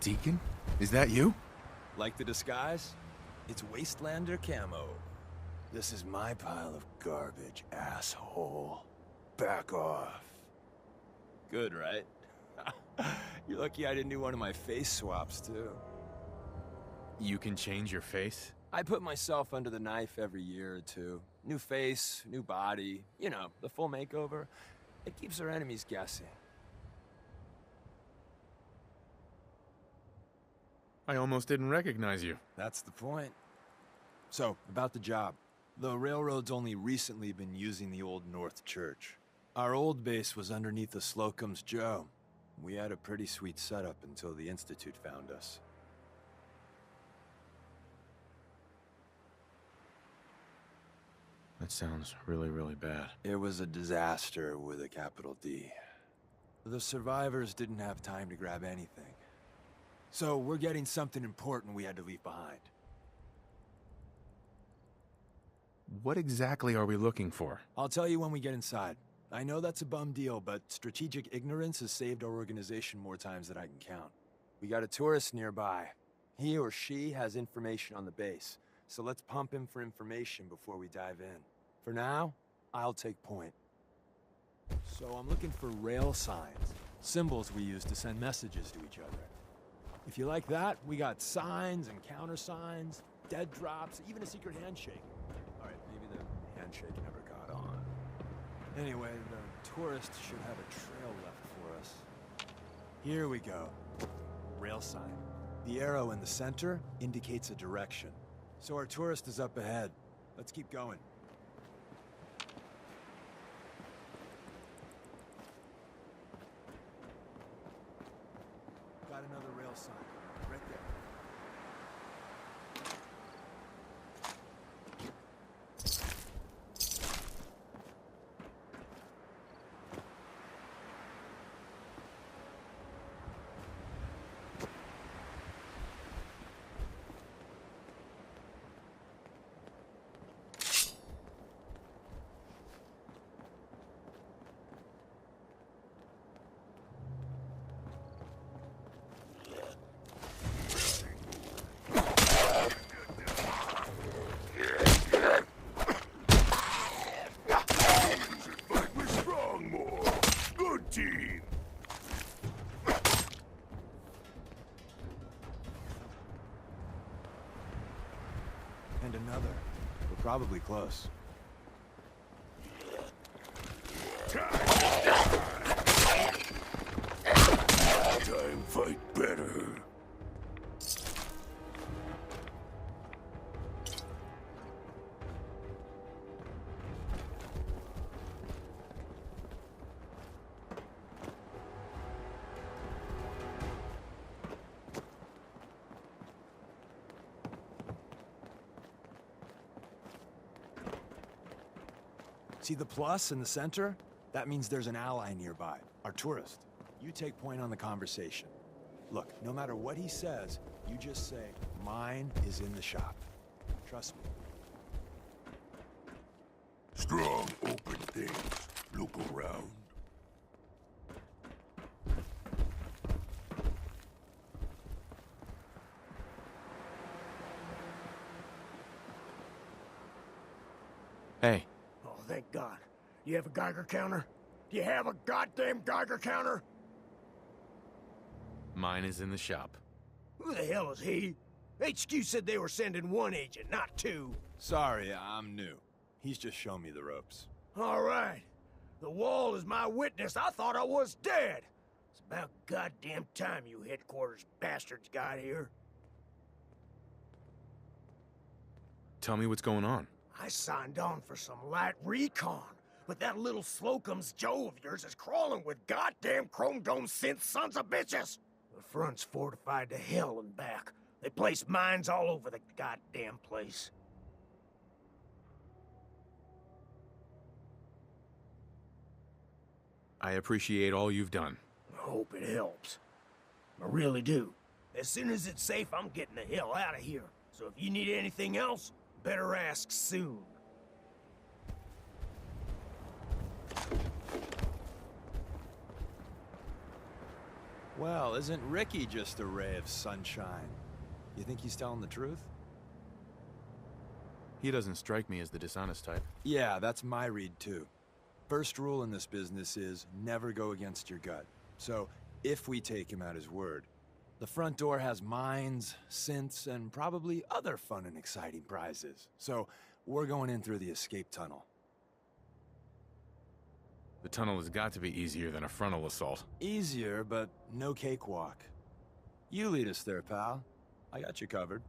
Deacon? Is that you? Like the disguise? It's Wastelander camo. This is my pile of garbage, asshole. Back off. Good, right? You're lucky I didn't do one of my face swaps, too. You can change your face? I put myself under the knife every year or two. New face, new body, you know, the full makeover. It keeps our enemies guessing. I almost didn't recognize you. That's the point. So, about the job. The railroad's only recently been using the Old North Church. Our old base was underneath the Slocum's Joe. We had a pretty sweet setup until the Institute found us. That sounds really, really bad. It was a disaster with a capital D. The survivors didn't have time to grab anything. So we're getting something important we had to leave behind. What exactly are we looking for? I'll tell you when we get inside. I know that's a bum deal, but strategic ignorance has saved our organization more times than I can count. We got a tourist nearby. He or she has information on the base, so let's pump him for information before we dive in. For now, I'll take point. So I'm looking for rail signs, symbols we use to send messages to each other. If you like that, we got signs and countersigns, dead drops, even a secret handshake. Alright, maybe the handshake never got on. Anyway, the tourists should have a trail left for us. Here we go. Rail sign. The arrow in the center indicates a direction. So our tourist is up ahead. Let's keep going. Got another rail sign. Right there. And another. We're probably close. Time fight better. See the plus in the center? That means there's an ally nearby, our tourist. You take point on the conversation. Look, no matter what he says, you just say, mine is in the shop. Trust me. Strong, open things. Look around. Hey. Oh, thank God. You have a Geiger counter? Do you have a goddamn Geiger counter? Mine is in the shop. Who the hell is he? HQ said they were sending one agent, not two. Sorry, I'm new. He's just shown me the ropes. All right. The wall is my witness. I thought I was dead. It's about goddamn time you headquarters bastards got here. Tell me what's going on. I signed on for some light recon, but that little Slocum's Joe of yours is crawling with goddamn Chrome Dome synth sons of bitches. The front's fortified to hell and back. They placed mines all over the goddamn place. I appreciate all you've done. I hope it helps. I really do. As soon as it's safe, I'm getting the hell out of here. So if you need anything else, better ask soon. Well, isn't Ricky just a ray of sunshine? You think he's telling the truth? He doesn't strike me as the dishonest type. Yeah, that's my read too. First rule in this business is never go against your gut. So, if we take him at his word, the front door has mines, synths, and probably other fun and exciting prizes. So, we're going in through the escape tunnel. The tunnel has got to be easier than a frontal assault. Easier, but no cakewalk. You lead us there, pal. I got you covered.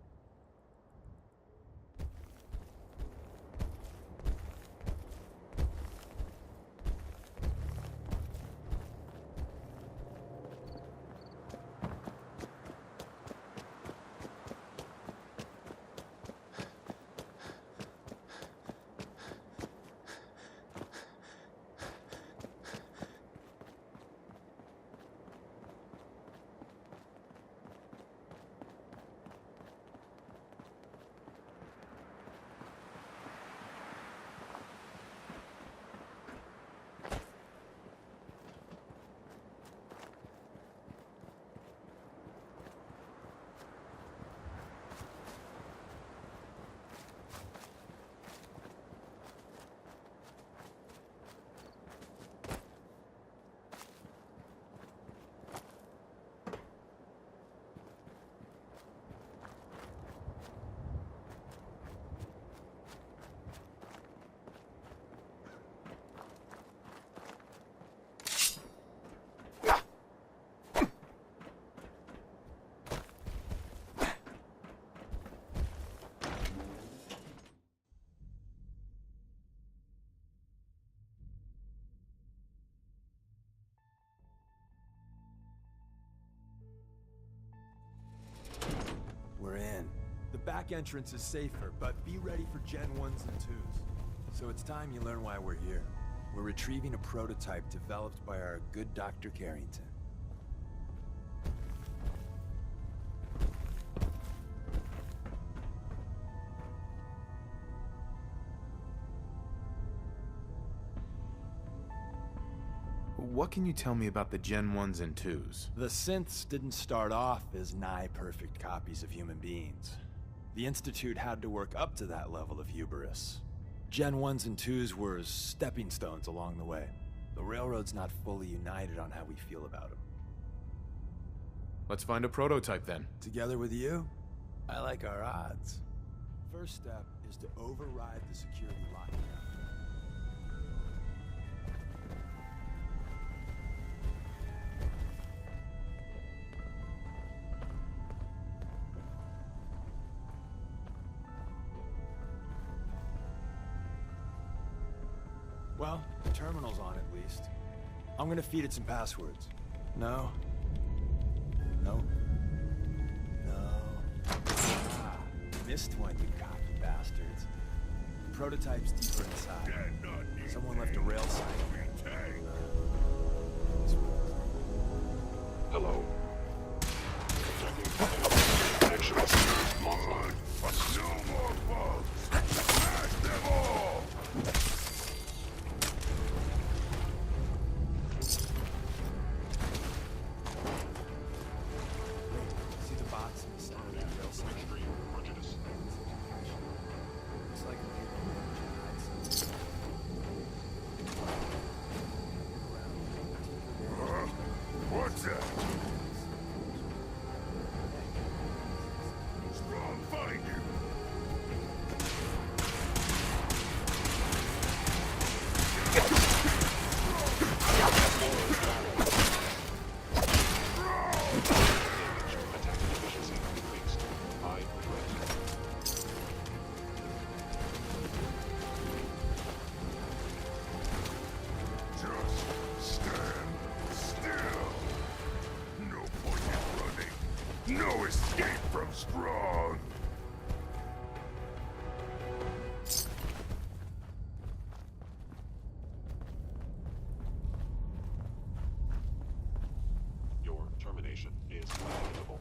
We're in. The back entrance is safer, but be ready for Gen 1s and 2s. So it's time you learn why we're here. We're retrieving a prototype developed by our good Dr. Carrington. What can you tell me about the Gen 1s and 2s? The synths didn't start off as nigh-perfect copies of human beings. The Institute had to work up to that level of hubris. Gen 1s and 2s were stepping stones along the way. The Railroad's not fully united on how we feel about them. Let's find a prototype then. Together with you, I like our odds. First step is to override the security lockdown. Well, the terminal's on at least. I'm gonna feed it some passwords. No. No. No. Ah, missed one, you cocky bastards. The prototype's deeper inside. Someone left a rail sign. Hello. Connections. No more bugs. Smash them all. See the box in the center of that rail sign? Looks like a What's that? Strong find you. Just stand still. No point in running. No escape from Strong. Your termination is inevitable.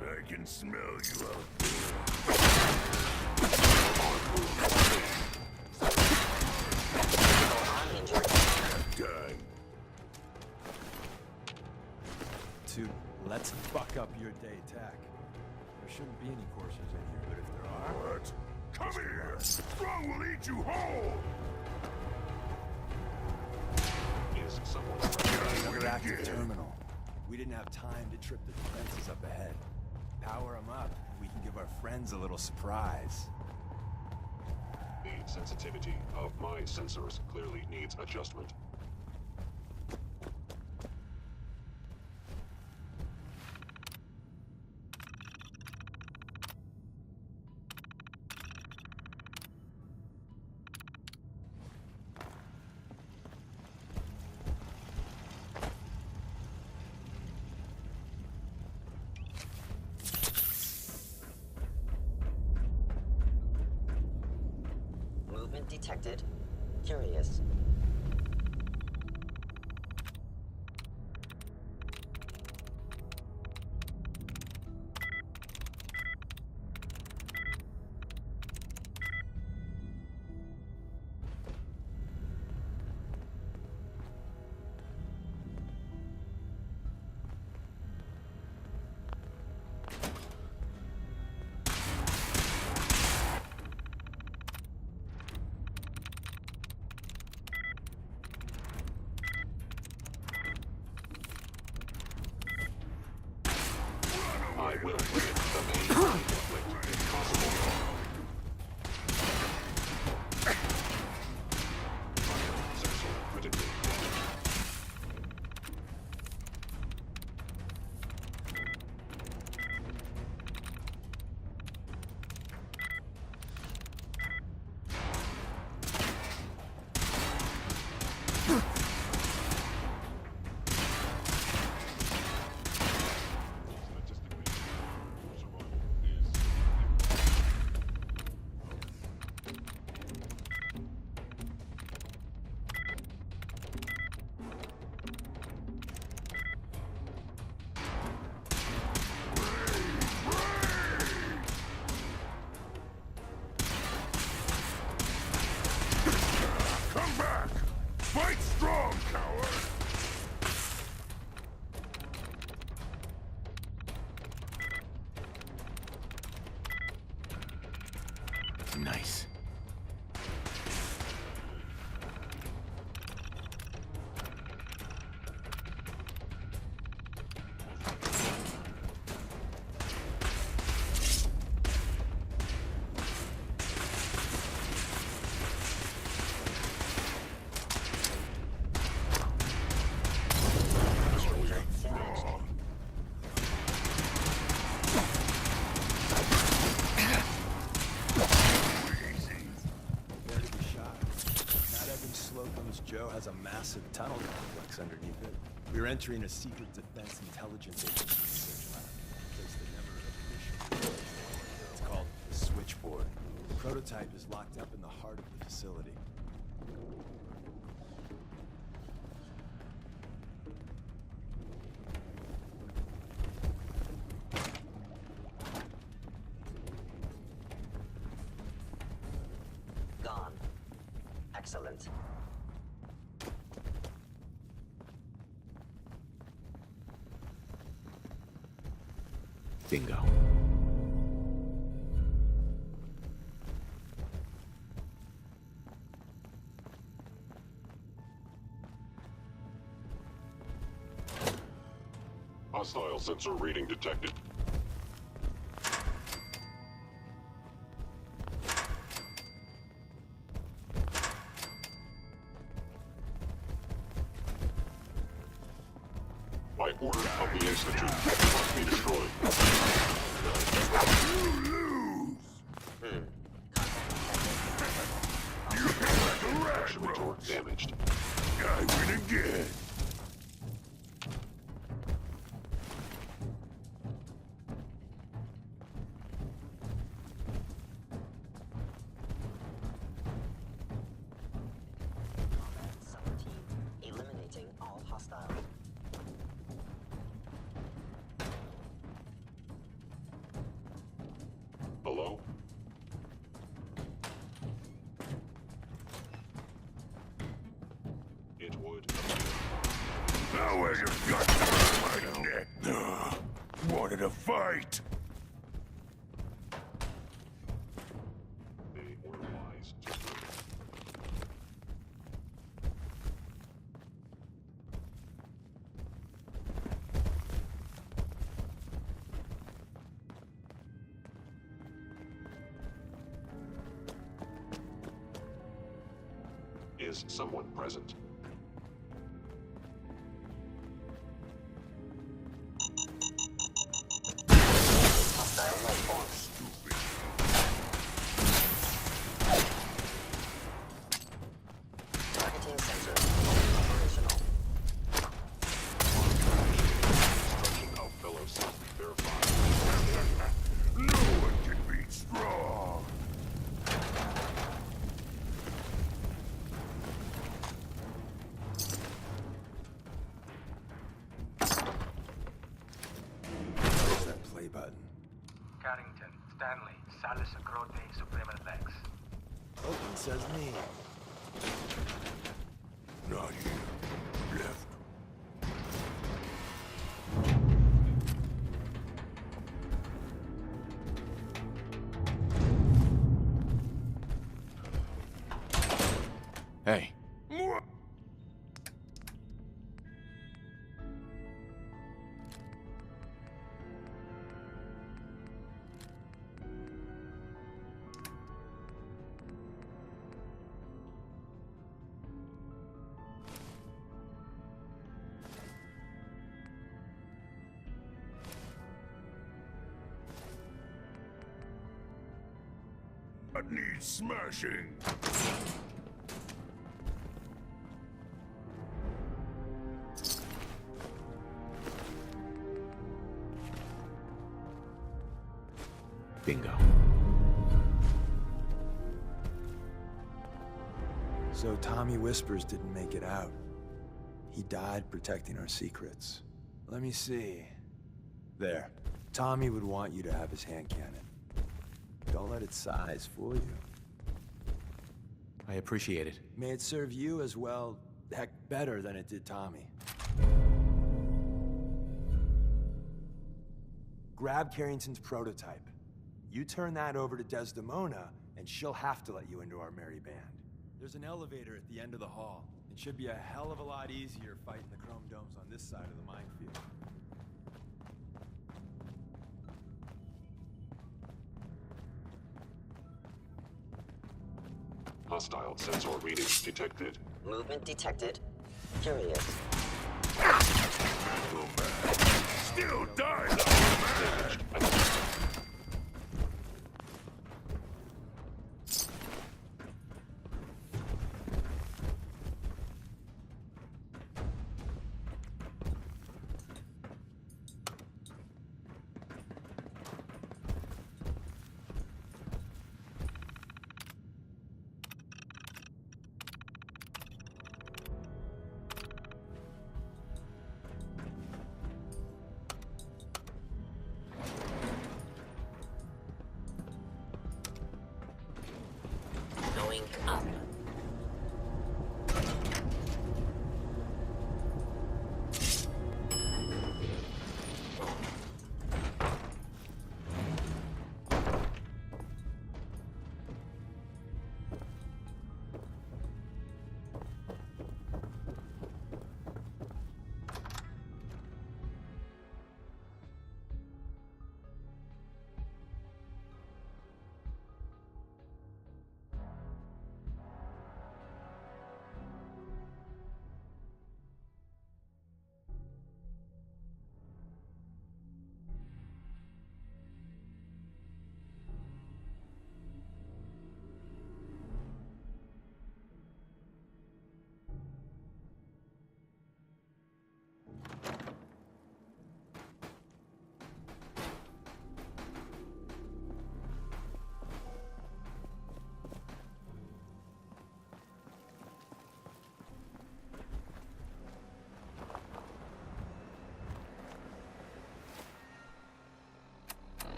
I can smell you out there. to let's fuck up your day tack. There shouldn't be any coursers in here, but if there are... What? Come here! Strong will eat you whole! Is someone Another active terminal. We didn't have time to trip the defenses up ahead. Power them up, and we can give our friends a little surprise. The sensitivity of my sensors clearly needs adjustment. Movement detected. Curious. I will bring it to the main conflict if possible. Sensor critically damaged. Come back! Fight strong, coward! Nice. Prepare to be shot. Not every Slocum's Joe has a massive tunnel complex underneath it. We're entering a secret defense intelligence agency research lab. A place that never officially existed. It's called the Switchboard. The prototype is locked up in the heart of the facility. Gone. Excellent. Bingo. Hostile sensor reading detected. By order of the Institute, it must be destroyed. You lose! Protection retort damaged. I win again! Combat subroutine. Eliminating all hostiles. Hello? It would appear. Now where you got to my neck? Wanted a fight? They were wise to do it. Is someone present? Hostile life forms. Targeting sensor operational. Destruction of fellow city verified. No one can beat Strong. Where's that play button? Carrington, Stanley, Salis Agrote, Suprema Lex. Open says me. Not here. Left. Hey, Mwah! That needs smashing. bingo. So Tommy Whispers didn't make it out. He died protecting our secrets. Let me see. There. Tommy would want you to have his hand cannon. Don't let its size fool you. I appreciate it. May it serve you as well, heck, better than it did Tommy. Grab Carrington's prototype. You turn that over to Desdemona, and she'll have to let you into our merry band. There's an elevator at the end of the hall. It should be a hell of a lot easier fighting the chrome domes on this side of the minefield. Hostile sensor readings detected. Movement detected. Curious. Still die, Damaged.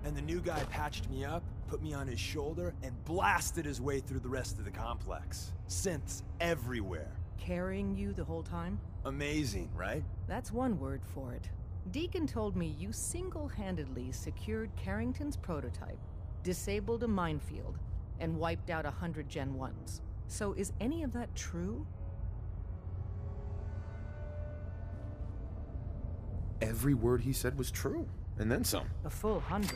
And the new guy patched me up, put me on his shoulder, and blasted his way through the rest of the complex. Synths everywhere. Carrying you the whole time? Amazing, right? That's one word for it. Deacon told me you single-handedly secured Carrington's prototype, disabled a minefield, and wiped out 100 Gen 1s. So is any of that true? Every word he said was true, and then some. A full 100.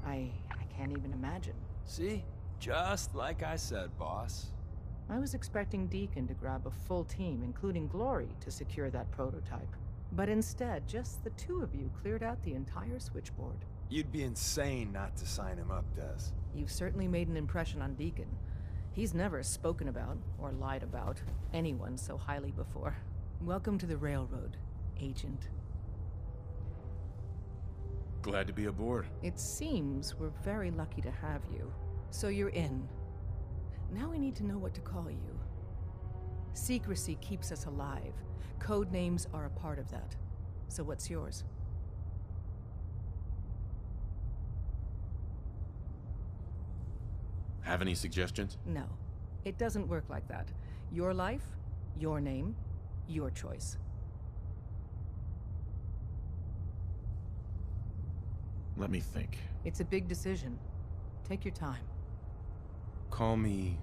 I can't even imagine. See? Just like I said, boss. I was expecting Deacon to grab a full team, including Glory, to secure that prototype. But instead, just the two of you cleared out the entire switchboard. You'd be insane not to sign him up, Des. You've certainly made an impression on Deacon. He's never spoken about, or lied about, anyone so highly before. Welcome to the Railroad, Agent. Glad to be aboard. It seems we're very lucky to have you. So you're in. Now we need to know what to call you. Secrecy keeps us alive. Code names are a part of that. So what's yours? Have any suggestions? No. It doesn't work like that. Your life, your name, your choice. Let me think. It's a big decision. Take your time. Call me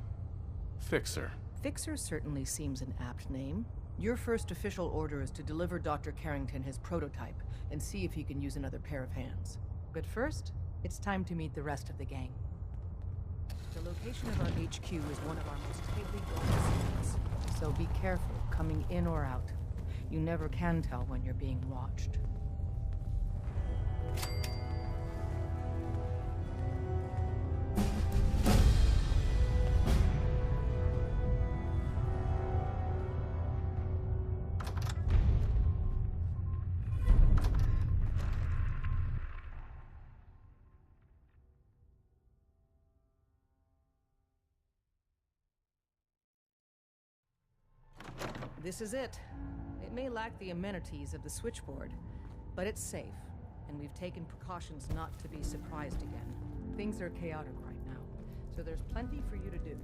Fixer. Fixer certainly seems an apt name. Your first official order is to deliver Dr. Carrington his prototype and see if he can use another pair of hands. But first, it's time to meet the rest of the gang. The location of our HQ is one of our most tightly guarded secrets, so be careful coming in or out. You never can tell when you're being watched. This is it. It may lack the amenities of the switchboard, but it's safe, and we've taken precautions not to be surprised again. Things are chaotic right now, so there's plenty for you to do.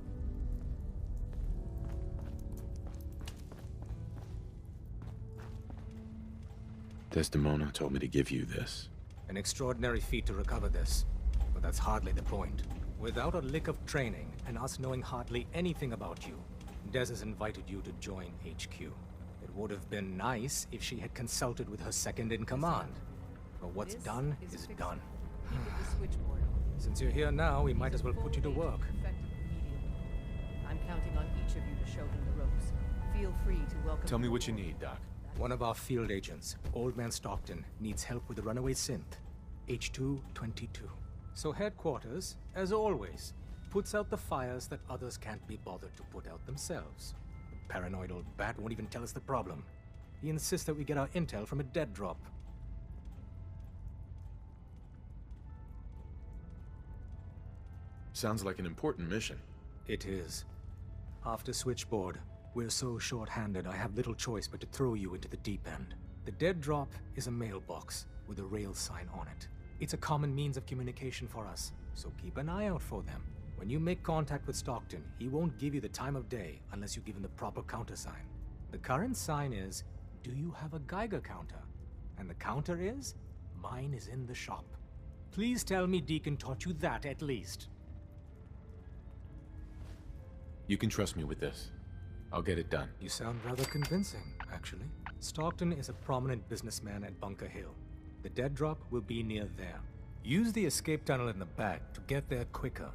Desdemona told me to give you this. An extraordinary feat to recover this, but that's hardly the point. Without a lick of training, and us knowing hardly anything about you, Des has invited you to join HQ. It would have been nice if she had consulted with her second-in-command. But what's done is done. Keep the switchboard on. Since you're here now, we might as well put you to work. I'm counting on each of you to show him the ropes. Feel free to welcome. Tell me what you need, Doc. One of our field agents, Old Man Stockton, needs help with the runaway synth, H222. So headquarters, as always, puts out the fires that others can't be bothered to put out themselves. The paranoid old bat won't even tell us the problem. He insists that we get our intel from a dead drop. Sounds like an important mission. It is. After Switchboard, we're so short-handed I have little choice but to throw you into the deep end. The dead drop is a mailbox with a rail sign on it. It's a common means of communication for us, so keep an eye out for them. When you make contact with Stockton, he won't give you the time of day unless you give him the proper countersign. The current sign is, do you have a Geiger counter? And the counter is, mine is in the shop. Please tell me Deacon taught you that at least. You can trust me with this. I'll get it done. You sound rather convincing, actually. Stockton is a prominent businessman at Bunker Hill. The dead drop will be near there. Use the escape tunnel in the back to get there quicker.